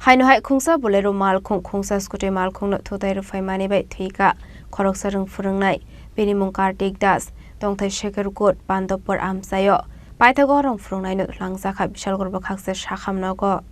Hainohai Khungsa Bolero Malkhung Khungsa Scooty Malkhung no Thutaiwi Rwphaimabai Thwikha Khoroksa Rwngphwrwngnai Benimung Kartik Das Tongthai Shekhar Gut Bandopor Amsayo Paithago Rwngphwrwngnai no Langzakha Bishal Gorba Khakse Shakhamnago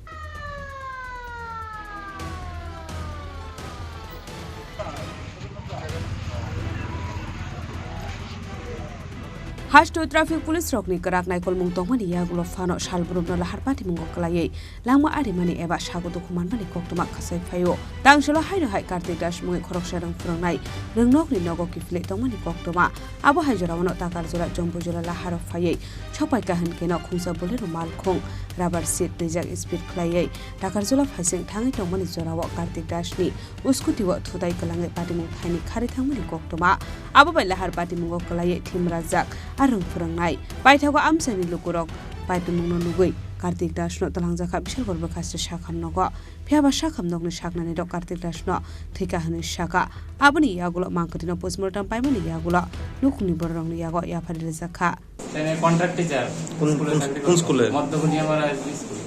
Hasto traffic police rokni karak nai kolmung tongmani yagulo fano shalbrumno lahar pati mungo klayei langma arimani eba sagodo kumanmani koktoma khasai phayo tangsholo haino hai Kartik Das mungi Khoroksa Rwngphwrwngnai rwngnokni nogo kifle tongmani koktoma abo haijorawano takar jora jombo jora lahar phayei chopai kahan keno Khungsa Bolero Malkhung rubber seat rijak speed klayei takar jora phaising thangi tongmani jorawo Kartik Das ni Scooty wo Thutaiwi kalangai pati mung thaini khari thangmani koktoma abo bai lahar pati mungo klayei thimrajak Rwngphwrwngnai Paithago amsani lukurok paitmungno nugui Kartik Das no talangjakha bishal gorba khasche shakhamnago phiaba shakhamnokni shaknani ro Kartik Das no Thwikha hini shaka aboni yagulo mangkotino postmortem paimani yagulo nukuni borrongni yago yafari rejakha tene contract teacher কোন স্কুলে মধ্যবনি আমার school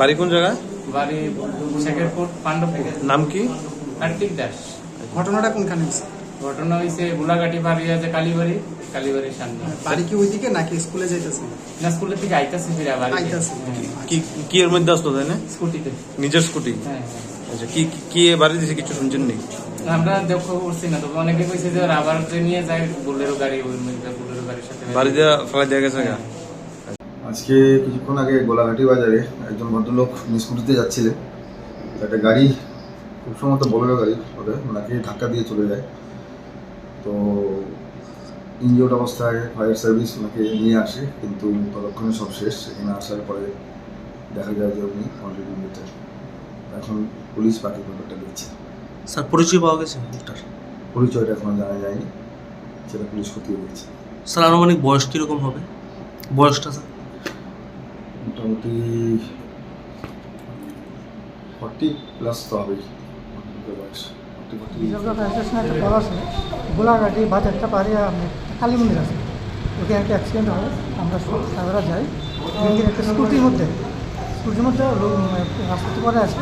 বাড়ি কোন জায়গা বাড়ি শেখরপুর পান্ডবপুর নাম কি কার্তিক দাস ঘটনাটা কোনখানে হইছে ঘটনা হইছে বুলাগাটি বাড়ি আছে কালীবাড়ির সামনে বাড়ি কি ওইদিকে নাকি স্কুলে যাইতাছে না স্কুলে থেকে আইতাছে ফিরে বাড়ি আইতাছে কি কি এর মধ্যে আসতো তাই না স্কুটিতে নিজের স্কুটি হ্যাঁ আচ্ছা কি কি বাড়ি দিছে কিছু শুনছেন নি আমরা দেখো করছি না তবে অনেকে কইছে যে রাবার নিয়ে যায় বোলেরো গাড়ি ওই মধ্যে বোলেরো গাড়ির সাথে বাড়ি দেয়া ফেলা দেয়া গেছে আজকে কিছুক্ষণ আগে গোলাঘাটি বাজারে একজন ভদ্রলোক স্কুটিতে যাচ্ছিলেন একটা গাড়ি খুব সম্ভবত বোলেরো গাড়ি ওনাকে ধাক্কা দিয়ে চলে যায় তো ইনজিওর্ড অবস্থায় ফায়ার সার্ভিস ওনাকে নিয়ে আসে কিন্তু ততক্ষণে সব শেষ সেখানে আসার পরে দেখা যায় যে উনি অলরেডি মৃত এখন পুলিশ বাকি ব্যাপারটা দেখছে স্যার পরিচয় পাওয়া গেছে পরিচয়টা এখনো জানা যায়নি সেটা পুলিশ খতিয়ে দেখছে স্যার আনুমানিক বয়স কিরকম হবে বয়সটা স্যার মোটামুটি 40+ তো হবেই বয়স গোলাঘাটি বাজারটা পারে কালী মন্দির আছে ওখানে একটা অ্যাক্সিডেন্ট হয় আমরা সারা যাই একটা স্কুটির মধ্যে রাস্তাতে পরে আছে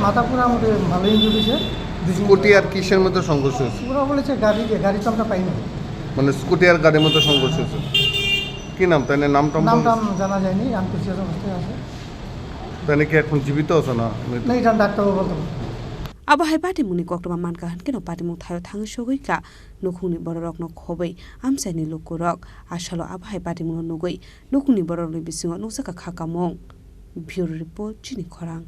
মাথা পুরো আমাদের ভালো ইঞ্জুরি হয়েছে স্কুটি আর কিসের মধ্যে সংঘর্ষ হয়েছে পুরো বলেছে গাড়ি তো আমরা পাইনি মানে স্কুটি আর গাড়ির মধ্যে সংঘর্ষ হয়েছে কি নাম তাই নামটা জানা যায়নি আনকনসিয়াস অবস্থায় আছে তাই কি এখন জীবিত আছে না এটা ডাক্তারও বলতে Abo hai pati muni koktoma mankahan keno pati mung thayo thang shogoika nukhungni bororok no khobai amsani lukurok ashalo abo hai pati mung nugui nukhungni bororok ni bisingo nusaka khakamong Bureau Report Chini Khorang